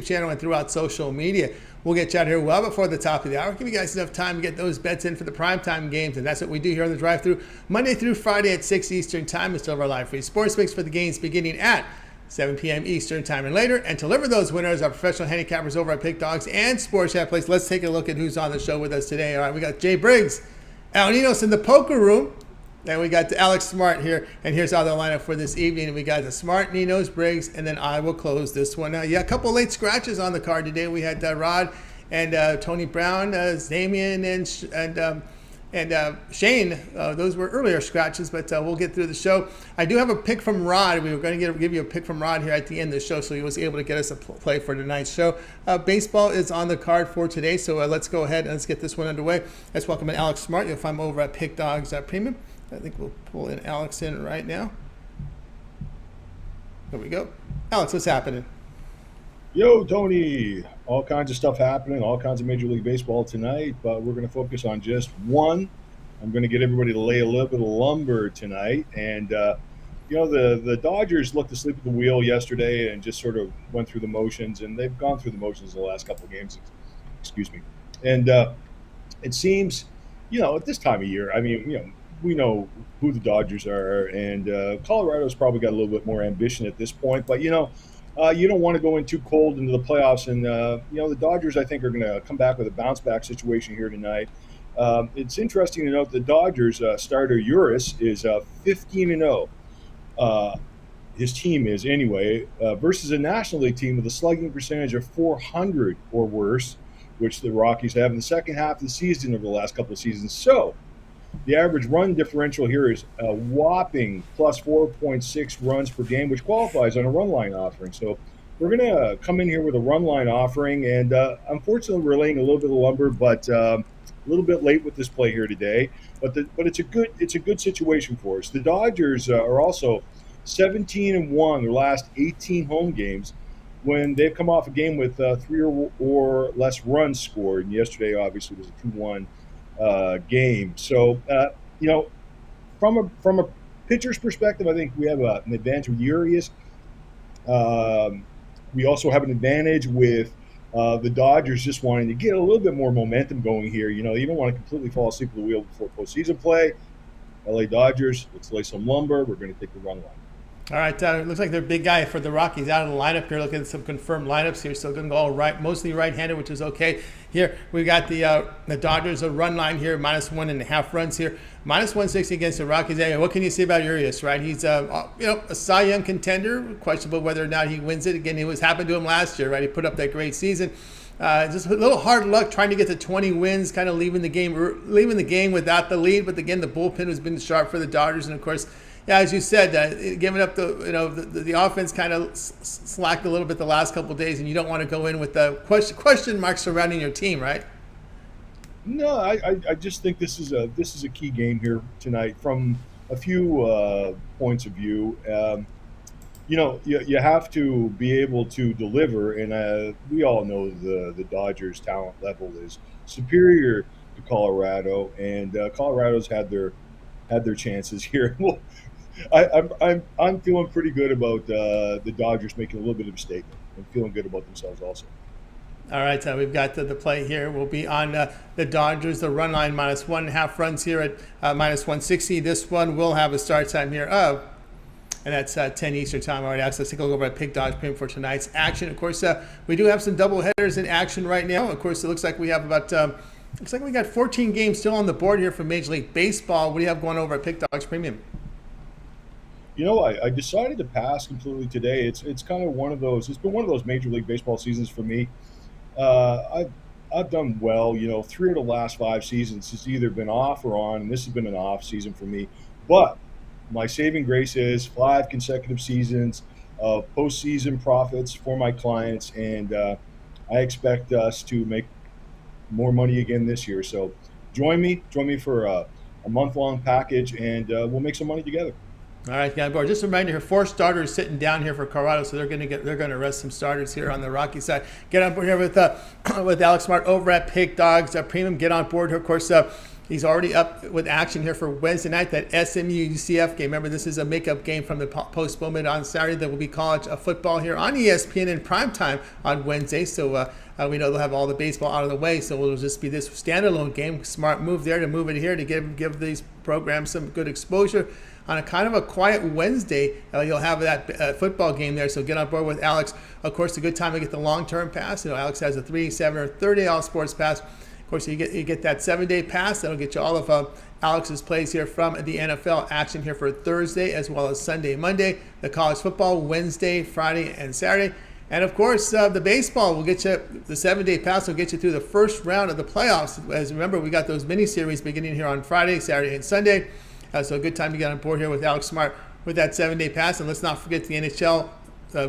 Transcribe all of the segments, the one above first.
channel and throughout social media. We'll get you out here well before the top of the hour. Give you guys enough time to get those bets in for the primetime games, and that's what we do here on the drive-thru Monday through Friday at 6 Eastern Time. It's still our live free sports mix for the games beginning at 7 p.m. Eastern Time and later. And to deliver those winners, our professional handicappers over at Pick Dogs and Sports Chat Place. Let's take a look at who's on the show with us today. All right, we got Jay Briggs, Ninos in the poker room. And we got Alex Smart here, and here's how they'll line up for this evening. We got the Smart, Ninos, Briggs, and then I will close this one. A couple late scratches on the card today. We had Rod and Tony Brown, Damien, and Shane. Those were earlier scratches, but we'll get through the show. I do have a pick from Rod. We were going to give you a pick from Rod here at the end of the show, so he was able to get us a play for tonight's show. Baseball is on the card for today, so let's go ahead and let's get this one underway. Let's welcome in Alex Smart. You'll find him over at Pick Dogs Premium. I think we'll pull in Alex in right now. There we go. Alex, what's happening? Yo, Tony. All kinds of stuff happening, all kinds of Major League Baseball tonight, but we're going to focus on just one. I'm going to get everybody to lay a little bit of lumber tonight. And, the Dodgers looked asleep at the wheel yesterday and just sort of went through the motions, and they've gone through the motions in the last couple of games. Excuse me. And it seems, at this time of year, we know who the Dodgers are, and Colorado's probably got a little bit more ambition at this point. But, you don't want to go in too cold into the playoffs. And, the Dodgers, I think, are going to come back with a bounce-back situation here tonight. It's interesting to note the Dodgers starter Uris is 15-0. His team is, anyway, versus a National League team with a slugging percentage of .400 or worse, which the Rockies have in the second half of the season over the last couple of seasons. So, the average run differential here is a whopping plus 4.6 runs per game, which qualifies on a run line offering. So we're going to come in here with a run line offering, and unfortunately we're laying a little bit of lumber, but a little bit late with this play here today. But it's a good situation for us. The Dodgers are also 17-1 their last 18 home games when they've come off a game with 3 or less runs scored. And yesterday, obviously, was a 2-1. Game. So, from a pitcher's perspective, I think we have an advantage with Urias. We also have an advantage with the Dodgers just wanting to get a little bit more momentum going here. You don't want to completely fall asleep at the wheel before postseason play. LA Dodgers, let's lay some lumber. We're going to take the run line. All right, it looks like their big guy for the Rockies out of the lineup here. Looking at some confirmed lineups here, so going to go all right, mostly right-handed, which is okay. Here we got the Dodgers a run line here, -1.5 runs here, -160 against the Rockies. Hey, what can you say about Urias? Right, he's a Cy Young contender. Questionable whether or not he wins it. Again, it was happened to him last year. Right, he put up that great season. Just a little hard luck trying to get to 20 wins, kind of leaving the game without the lead. But again, the bullpen has been sharp for the Dodgers, and of course. Yeah, as you said, giving up the offense kind of slacked a little bit the last couple of days, and you don't want to go in with the question marks surrounding your team, right? No, I just think this is a key game here tonight from a few points of view. You have to be able to deliver, and we all know the Dodgers' talent level is superior to Colorado, and Colorado's had their chances here. Well, I'm feeling pretty good about the Dodgers making a little bit of a statement and feeling good about themselves also. All right, we've got the play here. We'll be on the Dodgers, the run line -1.5 runs here at -160. This one will have a start time here of, and that's 10 Eastern Time. All right, Alex, let's take a look over at Pick Dogs Premium for tonight's action. Of course, we do have some double headers in action right now. Of course, it looks like we have about looks like we got 14 games still on the board here for Major League Baseball. What do you have going over at Pick Dogs Premium? I decided to pass completely today. It's kind of one of those. It's been one of those Major League Baseball seasons for me. I've done well. 3 of the last 5 seasons has either been off or on, and this has been an off season for me. But my saving grace is 5 consecutive seasons of postseason profits for my clients, and I expect us to make more money again this year. So join me for a month-long package, and we'll make some money together. All right, guys. Just a reminder here: 4 starters sitting down here for Colorado, so they're going to rest some starters here on the Rocky side. Get on board here with Alex Smart over at Pick Dogs Premium. Get on board here, of course. He's already up with action here for Wednesday night, that SMU UCF game. Remember, this is a makeup game from the postponement on Saturday. There will be college football here on ESPN in primetime on Wednesday. So we know they'll have all the baseball out of the way. So it'll just be this standalone game. Smart move there to move it here to give these programs some good exposure. On a kind of a quiet Wednesday, you'll have that football game there. So get on board with Alex. Of course, a good time to get the long-term pass. Alex has a 3, 7, or 30-day all sports pass. Of course, you get that 7-day pass. That'll get you all of Alex's plays here from the NFL action here for Thursday as well as Sunday, Monday. The college football Wednesday, Friday, and Saturday. And of course, the baseball will get you, the 7-day pass will get you through the first round of the playoffs. As remember, we got those mini-series beginning here on Friday, Saturday, and Sunday. So a good time to get on board here with Alex Smart with that 7-day pass. And let's not forget the NHL.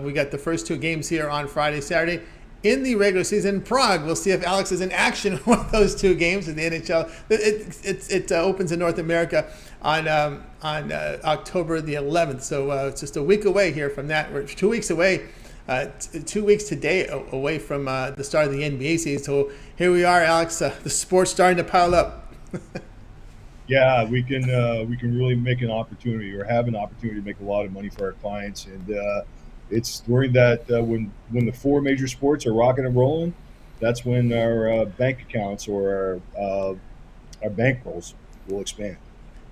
We got the first 2 games here on Friday, Saturday. In the regular season in Prague, we'll see if Alex is in action with those 2 games in the NHL. It opens in North America on October the 11th. So it's just a week away here from that. We're 2 weeks away. 2 weeks today away from the start of the NBA season. So here we are, Alex. The sport's starting to pile up. Yeah, we can really make an opportunity or have an opportunity to make a lot of money for our clients, and it's during that when the 4 major sports are rocking and rolling, that's when our bank accounts or our bankrolls will expand.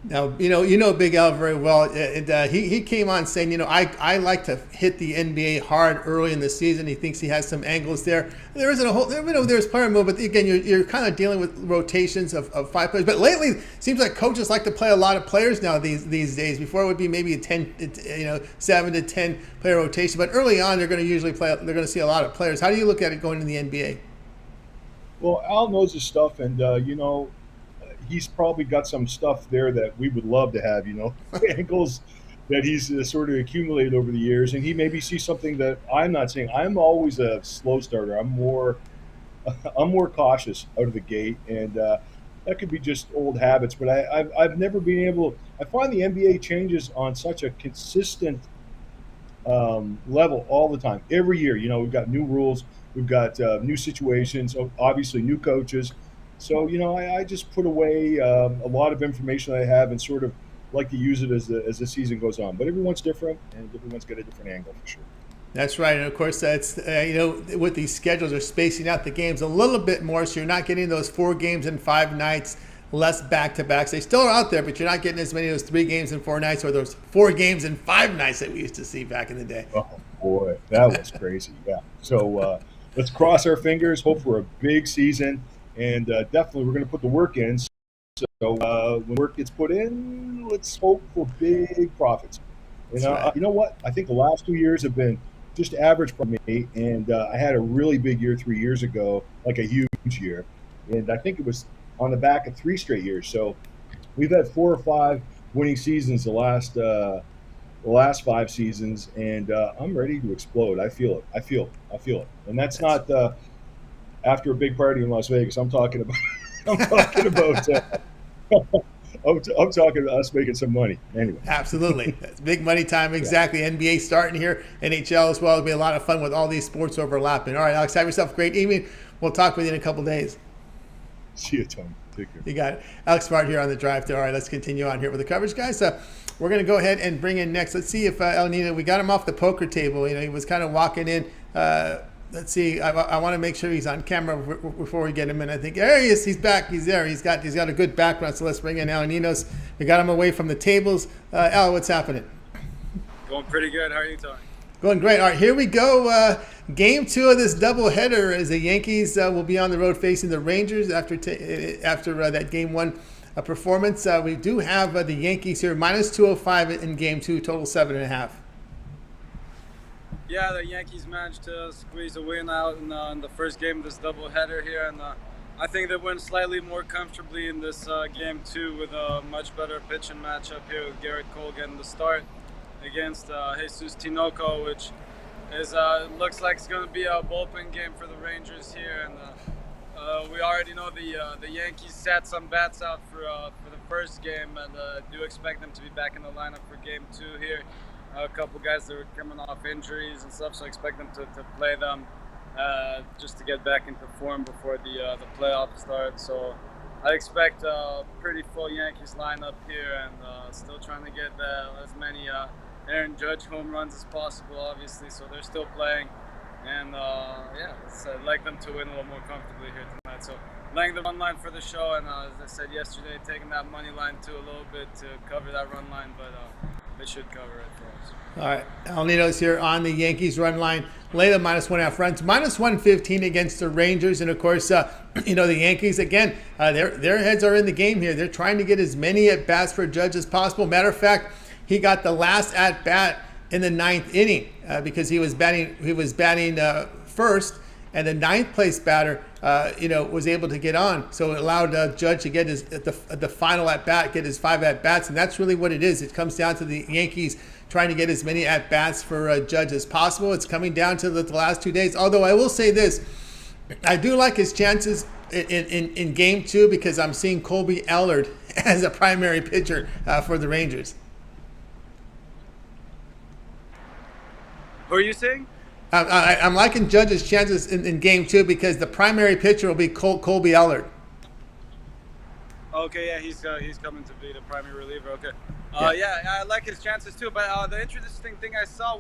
Now, you know Big Al very well. And he came on saying, I like to hit the NBA hard early in the season. He thinks he has some angles there. There isn't a whole, there's player move, but again, you're kind of dealing with rotations of 5 players. But lately, it seems like coaches like to play a lot of players now these days. Before it would be maybe a 7 to 10 player rotation, but early on they're going to usually play. They're going to see a lot of players. How do you look at it going to the NBA? Well, Al knows his stuff, and he's probably got some stuff there that we would love to have, angles that he's sort of accumulated over the years. And he maybe sees something that I'm not seeing. I'm always a slow starter. I'm more cautious out of the gate. And that could be just old habits, but I've never been able, I find the NBA changes on such a consistent level all the time. Every year, we've got new rules, we've got new situations, obviously new coaches. So, I just put away a lot of information I have and sort of like to use it as the season goes on. But everyone's different, and everyone's got a different angle for sure. That's right. And, of course, that's with these schedules, they're spacing out the games a little bit more, so you're not getting those 4 games in 5 nights, less back-to-backs. They still are out there, but you're not getting as many of those 3 games in 4 nights or those 4 games in 5 nights that we used to see back in the day. Oh, boy, that was crazy. Yeah. So let's cross our fingers, hope for a big season. And definitely, we're going to put the work in. So when work gets put in, let's hope for big profits. And right. You know what? I think the last 2 years have been just average for me. And I had a really big year 3 years ago, like a huge year. And I think it was on the back of 3 straight years. So we've had 4 or 5 winning seasons the last 5 seasons, and I'm ready to explode. I feel it. I feel it. And that's not after a big party in Las Vegas. I'm talking about I'm talking about us making some money. Anyway. Absolutely. That's big money time. Exactly. Yeah. NBA starting here. NHL as well. It'll be a lot of fun with all these sports overlapping. All right, Alex, have yourself a great evening. We'll talk with you in a couple days. See you, Tony. Take care. You got it. Alex Smart here on the drive through. All right, let's continue on here with the coverage, guys. We're going to go ahead and bring in next. Let's see if El Nino, we got him off the poker table. He was kind of walking in. Let's see. I want to make sure he's on camera before we get him in. I think there he is. He's back. He's there. He's got a good background. So let's bring in El Ninos. We got him away from the tables. El, what's happening? Going pretty good. How are you, Tony? Going great. All right, here we go. Game 2 of this doubleheader as the Yankees will be on the road facing the Rangers after that Game 1 performance. We do have the Yankees here minus 205 in Game 2, total 7.5. Yeah, the Yankees managed to squeeze a win out in the first game of this doubleheader here, and I think they went slightly more comfortably in this Game 2 with a much better pitching matchup here with Garrett Cole getting the start against Jesus Tinoco, which is looks like it's going to be a bullpen game for the Rangers here, and we already know the Yankees sat some bats out for the first game, and do expect them to be back in the lineup for Game 2 here. A couple guys that were coming off injuries and stuff, so I expect them to play them just to get back into form before the playoffs start. So I expect a pretty full Yankees lineup here, and still trying to get as many Aaron Judge home runs as possible, obviously. So they're still playing, and I'd like them to win a little more comfortably here tonight. So laying the run line for the show, and as I said yesterday, taking that money line too a little bit to cover that run line, but they should cover it for us. All right, Ninos here on the Yankees run line. Lay the -1.5 runs, -115 against the Rangers, and of course, the Yankees again. Their heads are in the game here. They're trying to get as many at bats for Judge as possible. Matter of fact, he got the last at bat in the 9th inning because he was batting first, and the 9th place batter, was able to get on. So it allowed Judge to get his the final at bat, get his 5 at bats, and that's really what it is. It comes down to the Yankees trying to get as many at bats for Judge as possible. It's coming down to the last 2 days. Although I will say this, I do like his chances in Game 2 because I'm seeing Colby Allard as a primary pitcher for the Rangers. Who are you saying? I'm liking Judge's chances in Game 2 because the primary pitcher will be Colby Allard. Okay, yeah, he's coming to be the primary reliever. Okay, Yeah. I like his chances too. But the interesting thing I saw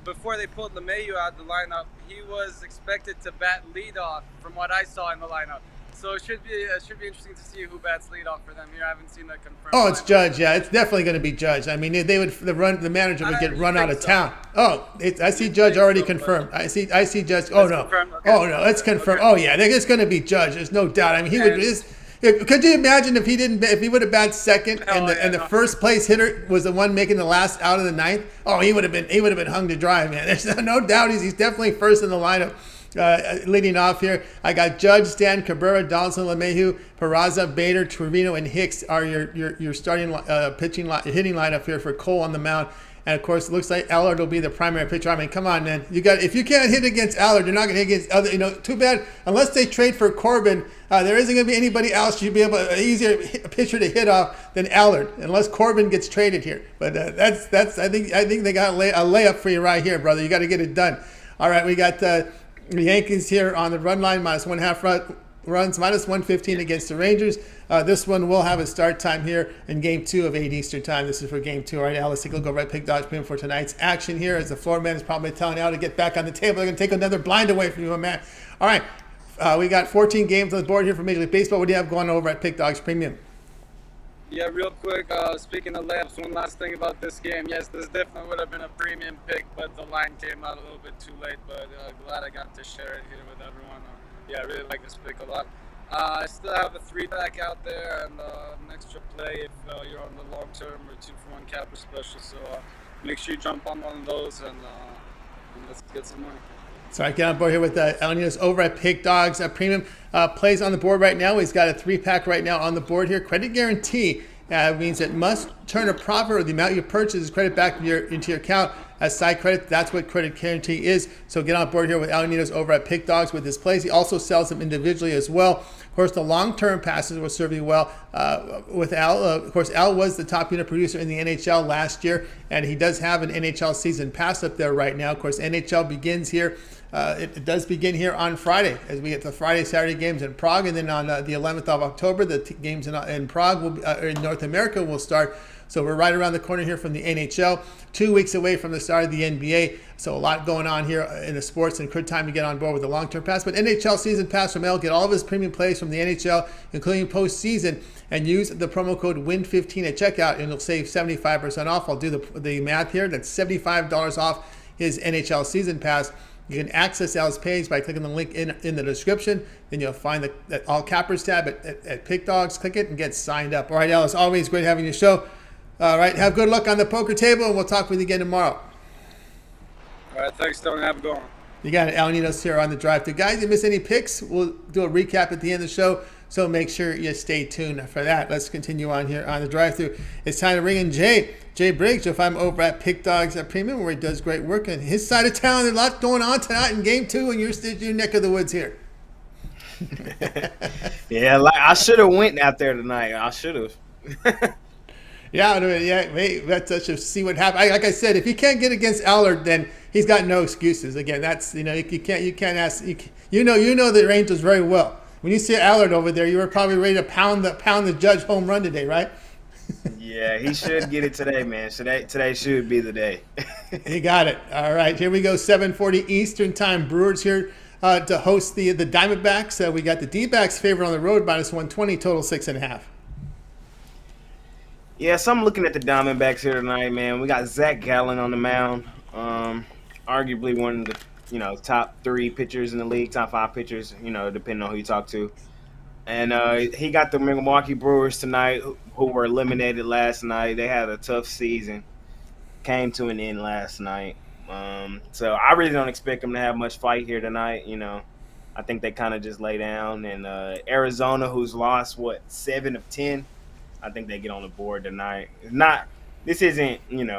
before they pulled LeMahieu out of the lineup, he was expected to bat leadoff from what I saw in the lineup. So it should be interesting to see who bats leadoff for them here. I haven't seen that confirmed. Oh, it's Judge. Yeah, it's definitely going to be Judge. I mean, the manager would get run out of town. Oh, I see Judge already confirmed. I see Judge. Oh no. Okay. Oh no, it's confirmed. Okay. Oh yeah, it's going to be Judge. There's no doubt. I mean, he would. Could you imagine if he would have batted second and the first place hitter was the one making the last out of the 9th? Oh, he would have been hung to dry, man. There's no doubt he's definitely first in the lineup. Leading off here, I got Judge, Stan, Cabrera, Donaldson, LeMahieu, Peraza, Bader, Trevino, and Hicks are your starting hitting lineup here for Cole on the mound. And of course, it looks like Allard will be the primary pitcher. I mean, come on, man. If you can't hit against Allard, you're not going to hit against other. Too bad. Unless they trade for Corbin, there isn't going to be anybody else you'd be able easier pitcher to hit off than Allard, unless Corbin gets traded here. But that's I think they got a layup for you right here, brother. You got to get it done. All right, we got the Yankees here on the run line, -1.5 runs, -115 against the Rangers. This one will have a start time here in Game 2 of 8 Eastern time. This is for Game 2. All right, Al, let's take a look at Red Pick Dodge Premium for tonight's action here, as the floor man is probably telling Al to get back on the table. They're going to take another blind away from you, my man. All right, we got 14 games on the board here for Major League Baseball. What do you have going over at Pick Dogs Premium? Yeah, real quick, speaking of layups, one last thing about this game. Yes, this definitely would have been a premium pick, but the line came out a little bit too late. But glad I got to share it here with everyone. I really like this pick a lot. I still have a 3-pack out there and an extra play if you're on the long term or 2-for-1 capper special. So make sure you jump on one of those and let's get some money. So I get on board here with Ninos over at Pick Dogs. Premium plays on the board right now. He's got a 3-pack right now on the board here. Credit guarantee means it must turn a profit or the amount you purchase is credit back into your account as side credit. That's what credit guarantee is. So get on board here with Ninos over at Pick Dogs with his plays. He also sells them individually as well. Of course, the long-term passes will serve you well with Al. Of course, Al was the top unit producer in the NHL last year, and he does have an NHL season pass up there right now. Of course, NHL begins here. It does begin here on Friday as we get the Friday, Saturday games in Prague, and then on the 11th of October, the games in Prague in North America will start. So we're right around the corner here from the NHL, 2 weeks away from the start of the NBA. So a lot going on here in the sports, and good time to get on board with the long-term pass. But NHL season pass from L, get all of his premium plays from the NHL, including postseason, and use the promo code WIN15 at checkout, and you'll save 75% off. I'll do the math here. That's $75 off his NHL season pass. You can access Al's page by clicking the link in the description. Then you'll find the All Cappers tab at Pick Dogs. Click it and get signed up. All right, Al, it's always great having you show. All right, have good luck on the poker table, and we'll talk with you again tomorrow. All right, thanks, Tony. Have a good one. You got it, Al Ninos here on the drive through. Guys, if you miss any picks, we'll do a recap at the end of the show, so make sure you stay tuned for that. Let's continue on here on the drive through. It's time to ring in Jay Briggs. If I'm over at Pick Dogs at Premium, where he does great work on his side of town. There's a lot going on tonight in Game 2, and you're your neck of the woods here. Yeah, I should have went out there tonight. I should have. Yeah, let's just see what happens. Like I said, if he can't get against Allard, then he's got no excuses. Again, that's you can't ask. You know the Rangers very well. when you see Allard over there, you were probably ready to pound the Judge home run today, right? Yeah, he should get it today, man. Today should be the day. You got it. All right, here we go. 7:40 Eastern time. Brewers here to host the Diamondbacks. We got the D-backs favorite on the road, -120, total 6.5. Yeah, so I'm looking at the Diamondbacks here tonight, man. We got Zach Gallen on the mound. Arguably one of the top 3 pitchers in the league, top 5 pitchers, depending on who you talk to. And he got the Milwaukee Brewers tonight, who were eliminated last night. They had a tough season. Came to an end last night. So I really don't expect them to have much fight here tonight. I think they kind of just lay down. And Arizona, who's lost, 7 of 10, I think they get on the board tonight. This isn't, end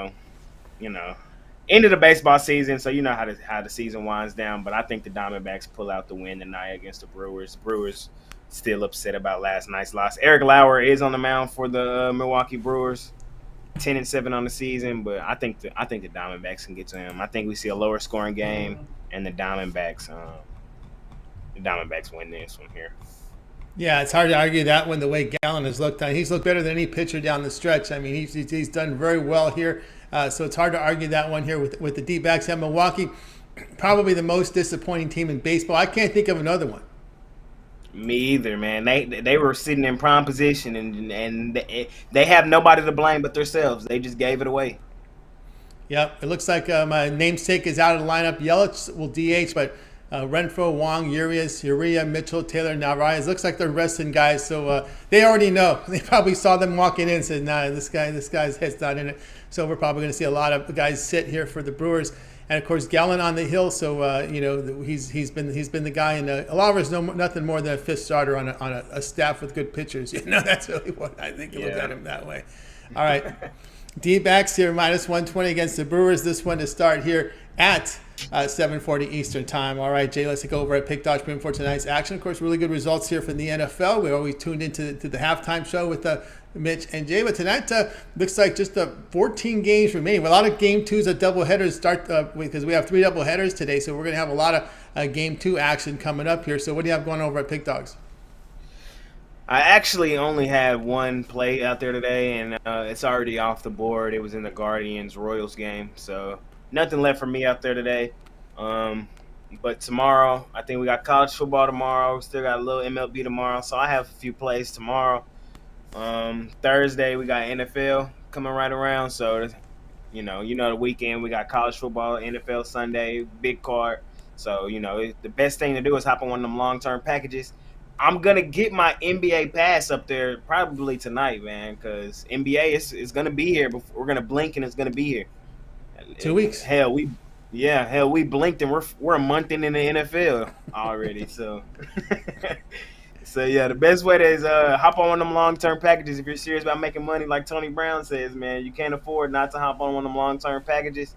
of the baseball season, so you know how the season winds down. But I think the Diamondbacks pull out the win tonight against the Brewers. Brewers still upset about last night's loss. Eric Lauer is on the mound for the Milwaukee Brewers, 10-7 on the season. But I think the Diamondbacks can get to him. I think we see a lower scoring game, and the Diamondbacks win this one here. Yeah, it's hard to argue that when the way Gallen has looked. He's looked better than any pitcher down the stretch. I mean, he's done very well here. So it's hard to argue that one here with the D-backs. And Milwaukee, probably the most disappointing team in baseball. I can't think of another one. Me either, man. They were sitting in prime position, and they have nobody to blame but themselves. They just gave it away. Yep, it looks like my namesake is out of the lineup. Yelich will DH, but Renfroe, Wong, Urias, Mitchell, Taylor, Narvaez. Looks like they're resting guys, so they already know. They probably saw them walking in and said, "Nah, this guy's head's not in it." So we're probably going to see a lot of guys sit here for the Brewers. And of course, Gallen on the hill, so he's been the guy. And Oliver is nothing more than a fifth starter on a staff with good pitchers. That's really what I think. You look at him that way. All right, D-backs here -120 against the Brewers. This one to start here at 7:40 Eastern time. All right, Jay, let's go over at Pick Dodge Pin for tonight's action. Of course, really good results here from the NFL. We always tuned into the halftime show with Mitch and Jay, but tonight looks like just 14 games remaining. A lot of game twos at doubleheaders start because we have 3 doubleheaders today, so we're going to have a lot of game 2 action coming up here. So what do you have going over at Pick Dogs? I actually only had one play out there today, and it's already off the board. It was in the Guardians-Royals game, so nothing left for me out there today. But tomorrow, I think we got college football tomorrow. We still got a little MLB tomorrow, so I have a few plays tomorrow. Thursday, we got NFL coming right around, so the weekend we got college football, NFL Sunday, big card. So the best thing to do is hop on one of them long-term packages. I'm gonna get my NBA pass up there probably tonight, man, because NBA is gonna be here. We're gonna blink and it's gonna be here. 2 weeks. Hell, we blinked and we're a month in the NFL already. So, so yeah, the best way is hop on one of them long-term packages if you're serious about making money. Like Tony Brown says, man, you can't afford not to hop on one of them long-term packages.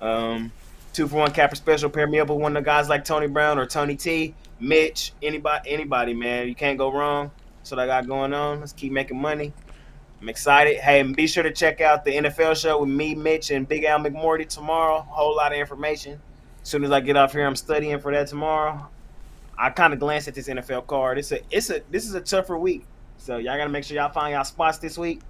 2-for-1 capper special. Pair me up with one of the guys like Tony Brown or Tony T, Mitch, anybody, man. You can't go wrong. That's what I got going on. Let's keep making money. I'm excited. Hey, and be sure to check out the NFL show with me, Mitch, and Big Al McMorty tomorrow. A whole lot of information. As soon as I get off here, I'm studying for that tomorrow. I kind of glanced at this NFL card. This is a tougher week. So y'all got to make sure y'all find y'all spots this week.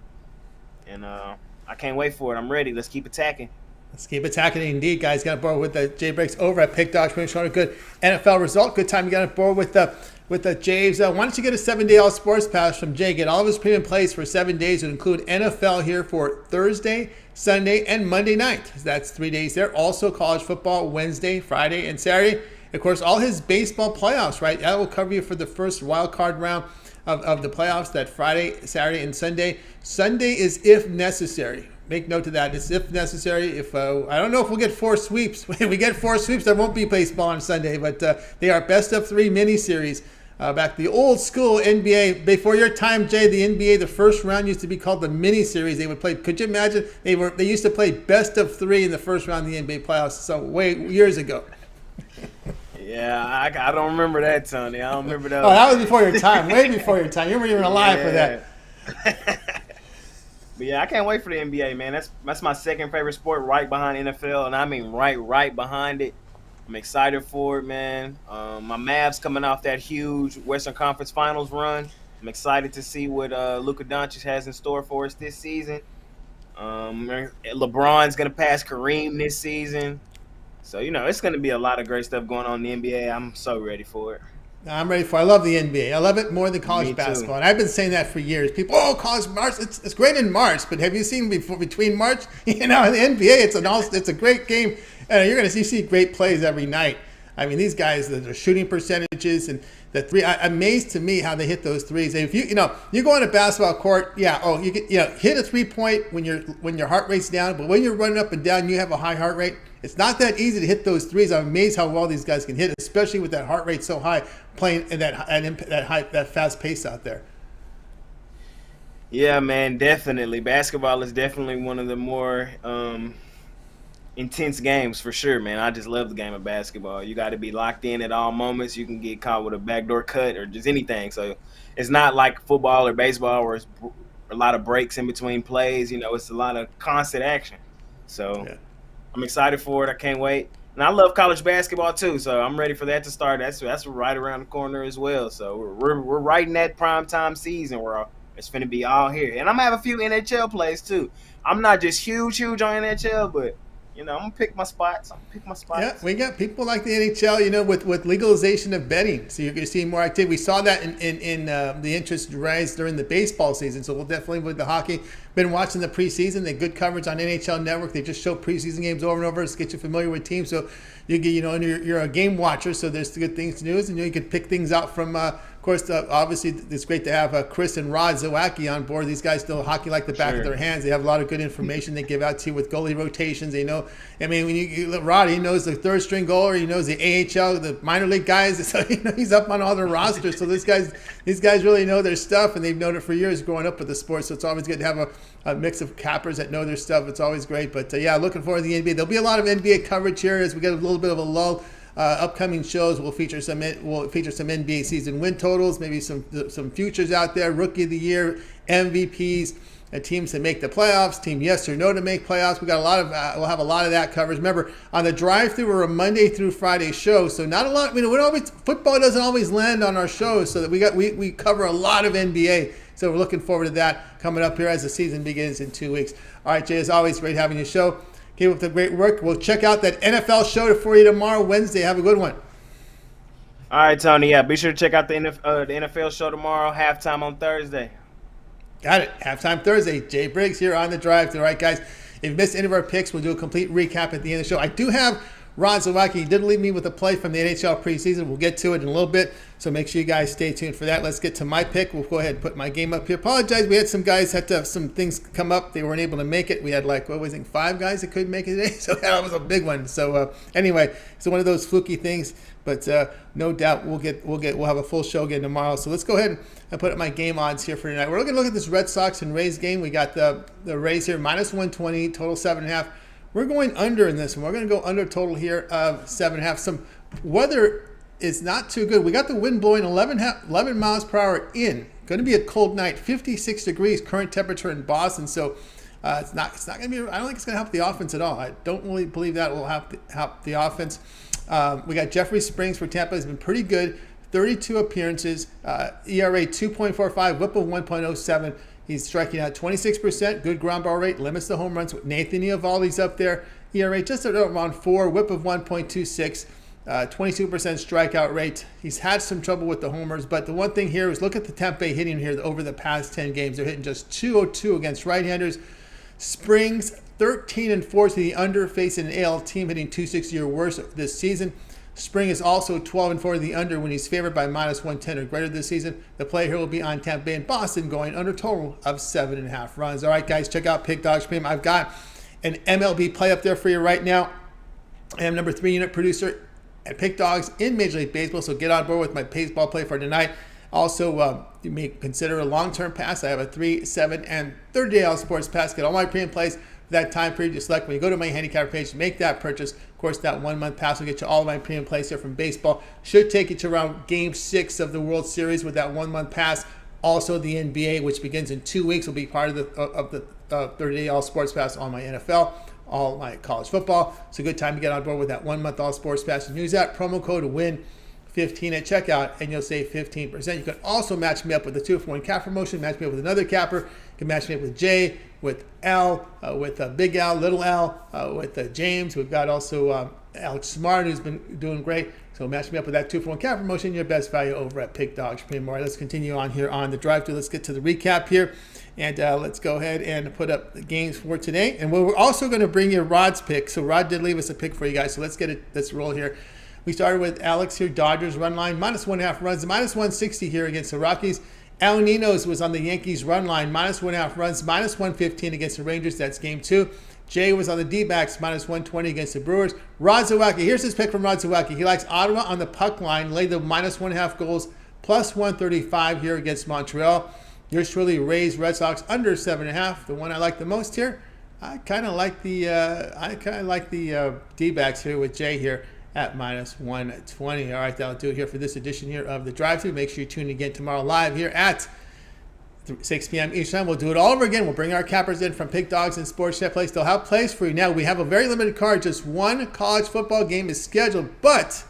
And I can't wait for it. I'm ready. Let's keep attacking. Let's keep attacking indeed, guys. Got on board with the Jay Briggs over at Pick Dodge, showing a good NFL result. Good time you got on board with the Jays. Why don't you get a 7-day all sports pass from Jay? Get all of his premium plays for 7 days. It would include NFL here for Thursday, Sunday, and Monday night. That's 3 days there. Also college football Wednesday, Friday, and Saturday. Of course, all his baseball playoffs, right? That will cover you for the first wild card round of the playoffs, that Friday, Saturday, and Sunday. Sunday is if necessary. Make note of that. It's if necessary. If I don't know if we'll get 4 sweeps. When we get 4 sweeps, there won't be baseball on Sunday. But they are best of 3 miniseries. Back the old school NBA. Before your time, Jay, the NBA, the first round used to be called the miniseries. They would play. Could you imagine? They used to play best of 3 in the first round of the NBA playoffs. So years ago. Yeah, I don't remember that, Tony. I don't remember that. Oh, that was before your time. Way before your time. You weren't even alive for that. But yeah, I can't wait for the NBA, man. That's my second favorite sport, right behind NFL, and I mean right behind it. I'm excited for it, man. My Mavs coming off that huge Western Conference Finals run. I'm excited to see what Luka Doncic has in store for us this season. LeBron's going to pass Kareem this season. So, it's going to be a lot of great stuff going on in the NBA. I'm so ready for it. I'm ready for it. I love the NBA. I love it more than Me college too. basketball. And I've been saying that for years. People, college March, it's great in March, but have you seen between March? In the NBA, it's a great game. And you're going to see great plays every night. I mean, these guys, the shooting percentages and the three, amazed to me how they hit those threes. And if you go on a basketball court, hit a 3-point when your heart rate's down, but when you're running up and down, you have a high heart rate. It's not that easy to hit those threes. I'm amazed how well these guys can hit, especially with that heart rate so high, playing in that fast pace out there. Yeah, man, definitely. Basketball is definitely one of the more intense games for sure, man. I just love the game of basketball. You got to be locked in at all moments. You can get caught with a backdoor cut or just anything. So it's not like football or baseball where it's a lot of breaks in between plays. It's a lot of constant action. So yeah. I'm excited for it. I can't wait. And I love college basketball too, so I'm ready for that to start. That's right around the corner as well. So we're right in that primetime season where it's going to be all here. And I'm going to have a few NHL plays too. I'm not just huge on NHL, but I'm going to pick my spots. Yeah, we got people like the NHL, with legalization of betting. So you're going to see more activity. We saw that in the interest rise during the baseball season. So we'll definitely, with the hockey, been watching the preseason. They good coverage on NHL Network. They just show preseason games over and over to get you familiar with teams. So you get, and you're a game watcher. So there's good things to do. And you can pick things out from, of course, obviously it's great to have Chris and Rod Zawacki on board. These guys know hockey like the back of their hands. They have a lot of good information they give out to you with goalie rotations. They know, I mean, when you look, Rod, he knows the third string goalie, he knows the AHL, the minor league guys. So he's up on all the rosters. So these guys really know their stuff, and they've known it for years growing up with the sport. So it's always good to have a mix of cappers that know their stuff. It's always great. But looking forward to the NBA. There'll be a lot of NBA coverage here as we get a little bit of a lull. Upcoming shows will feature some NBA season win totals, maybe some futures out there, rookie of the year, MVPs, teams that make the playoffs, team yes or no to make playoffs. We got a lot of we'll have a lot of that coverage. Remember, on the drive-through, we're a Monday through Friday show, so not a lot. Football doesn't always land on our shows, so that we cover a lot of NBA. So we're looking forward to that coming up here as the season begins in 2 weeks. All right, Jay, as always, great having you show. Keep up the great work. We'll check out that NFL show for you tomorrow, Wednesday. Have a good one. All right, Tony. Yeah, be sure to check out the NFL show tomorrow, halftime on Thursday. Got it. Halftime Thursday. Jay Briggs here on the drive. All right, guys. If you missed any of our picks, we'll do a complete recap at the end of the show. I do have Rod Zawacki. He did leave me with a play from the NHL preseason. We'll get to it in a little bit, so make sure you guys stay tuned for that. Let's get to my pick. We'll go ahead and put my game up here. Apologize. We had some guys had to have some things come up. They weren't able to make it. We had 5 guys that couldn't make it today, so that was a big one. So anyway, it's one of those fluky things, but no doubt we'll have a full show again tomorrow. So let's go ahead and put up my game odds here for tonight. We're going to look at this Red Sox and Rays game. We got the Rays here minus 120, total 7.5. We're going under in this one. We're going to go under total here of 7.5. Some weather is not too good. We got the wind blowing 11 miles per hour in. Going to be a cold night. 56 degrees current temperature in Boston. So it's not going to be. I don't think it's going to help the offense at all. I don't really believe that will help the offense. We got Jeffrey Springs for Tampa. Has been pretty good. 32 appearances. ERA 2.45. WHIP of 1.07. He's striking out 26%, good ground ball rate, limits the home runs. Nathan Eovaldi's up there. ERA just around 4, WHIP of 1.26, 22% strikeout rate. He's had some trouble with the homers, but the one thing here is look at the Tampa Bay hitting here over the past 10 games. They're hitting just 202 against right-handers. Springs 13-4 to the under, facing an AL team hitting 260 or worse this season. Spring is also 12-4 to the under when he's favored by minus 110 or greater this season. The play here will be on Tampa Bay and Boston, going under total of 7.5 runs. All right, guys, check out Pick Dogs Premium. I've got an MLB play up there for you right now. I am number 3 unit producer at Pick Dogs in Major League Baseball, so get on board with my baseball play for tonight. Also, you may consider a long-term pass. I have a 3, 7, and 30-day all sports pass. Get all my premium plays for that time period. You select when you go to my handicap page, make that purchase. Of course, that 1 month pass will get you all of my premium plays here from baseball. Should take you to around Game 6 of the World Series with that 1 month pass. Also, the NBA, which begins in 2 weeks, will be part of the 30-day all sports pass on my NFL. all my college football. It's a good time to get on board with that 1 month all sports pass news app. Promo code WIN15 at checkout, and you'll save 15%. You can also match me up with the 2-for-1 cap promotion, match me up with another capper. You can match me up with Jay, with L, with Big L, Little L, with James. We've got also Alex Smart, who's been doing great. So match me up with that 2-for-1 cap promotion, your best value over at Pick Dogs Premium. All right, let's continue on here on the drive-thru. Let's get to the recap here. And let's go ahead and put up the games for today. And we're also going to bring you Rod's pick. So Rod did leave us a pick for you guys. So let's get it. Let's roll here. We started with Alex here. Dodgers run line, -1.5 runs, -160 here against the Rockies. El Ninos was on the Yankees run line, -1.5 runs, -115 against the Rangers. That's game 2. Jay was on the D-backs, -120 against the Brewers. Rod Zawacki, here's his pick from Rod Zawacki. He likes Ottawa on the puck line, lay the -1.5 goals, +135 here against Montreal. Yours truly, Rays, Red Sox under 7.5. The one I like the most here, I kind of like the D-backs here with Jay here at -120. All right, that'll do it here for this edition here of the drive-thru. Make sure you tune in again tomorrow live here at 6 p.m. each time. We'll do it all over again. We'll bring our cappers in from Pick Dogs and Sports Chat Place. They'll have plays for you. Now, we have a very limited card. Just one college football game is scheduled, but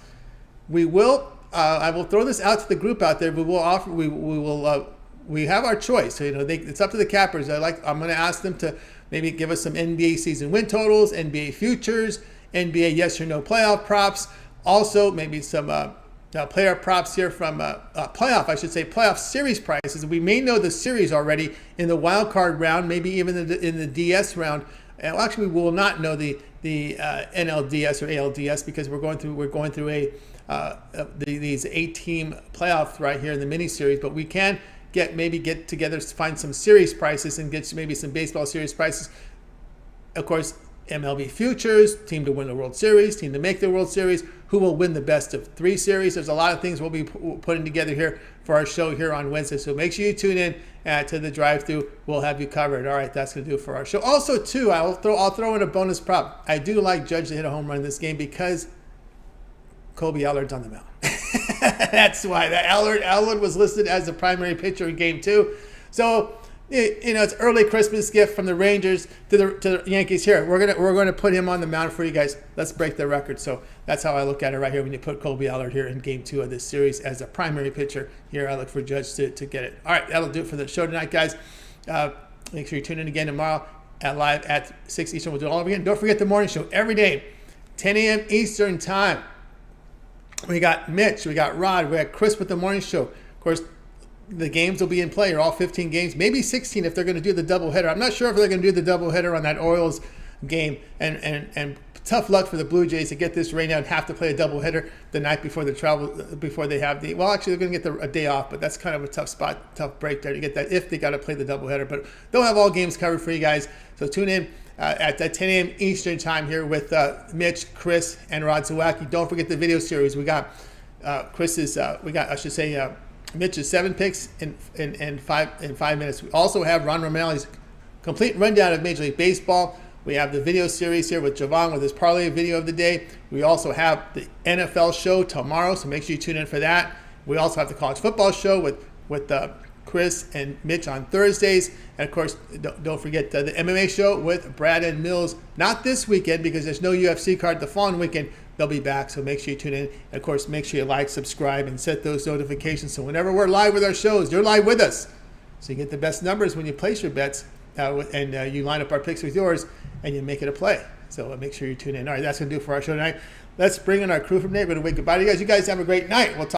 we will. I will throw this out to the group out there. We will offer. We have our choice. So, it's up to the cappers. I'm going to ask them to maybe give us some NBA season win totals, NBA futures, NBA yes or no playoff props. Also, maybe some player props here from playoff series prices. We may know the series already in the wild card round, maybe even in the DS round. Actually, we will not know the NLDS or ALDS because we're going through these 8-team playoffs right here in the mini series. But we can get together to find some series prices and get maybe some baseball series prices. Of course, MLB futures, team to win the World Series, team to make the World Series, who will win the best of 3 series. There's a lot of things we'll be putting together here for our show here on Wednesday. So make sure you tune in to the drive-thru. We'll have you covered. All right, that's going to do it for our show. Also, too, I'll throw in a bonus prop. I do like Judge to hit a home run in this game because Colby Allard's on the mound. That's why. Allard was listed as the primary pitcher in game 2. So, it's early Christmas gift from the Rangers to the Yankees here. We're gonna put him on the mound for you guys. Let's break the record. So that's how I look at it right here when you put Colby Allard here in game 2 of this series as a primary pitcher. Here I look for Judge to get it. All right, that'll do it for the show tonight, guys. Make sure you tune in again tomorrow live at 6 Eastern. We'll do it all over again. Don't forget the morning show every day, 10 a.m. Eastern time. We got Mitch, we got Rod, we got Chris with the morning show. Of course, the games will be in play, or all 15 games, maybe 16 if they're going to do the doubleheader. I'm not sure if they're going to do the doubleheader on that Orioles game. And tough luck for the Blue Jays to get this rain out and have to play a doubleheader the night before they have the. Well, actually, they're going to get a day off, but that's kind of a tough break there to get that if they got to play the doubleheader. But they'll have all games covered for you guys. So tune in at 10 a.m. Eastern time here with Mitch, Chris, and Rod Zawacki. Don't forget the video series. We got Mitch's 7 picks in 5 minutes. We also have Ron Romali's complete rundown of Major League Baseball. We have the video series here with Javon with his parlay video of the day. We also have the NFL show tomorrow, so make sure you tune in for that. We also have the college football show with Chris and Mitch on Thursdays. And, of course, don't forget the MMA show with Brad and Mills. Not this weekend because there's no UFC card the following weekend. They'll be back, so make sure you tune in. And, of course, make sure you like, subscribe, and set those notifications so whenever we're live with our shows, you're live with us. So you get the best numbers when you place your bets and you line up our picks with yours and you make it a play. So make sure you tune in. All right, that's going to do it for our show tonight. Let's bring in our crew from Neighborhood and wait goodbye to you guys. You guys have a great night. We'll talk.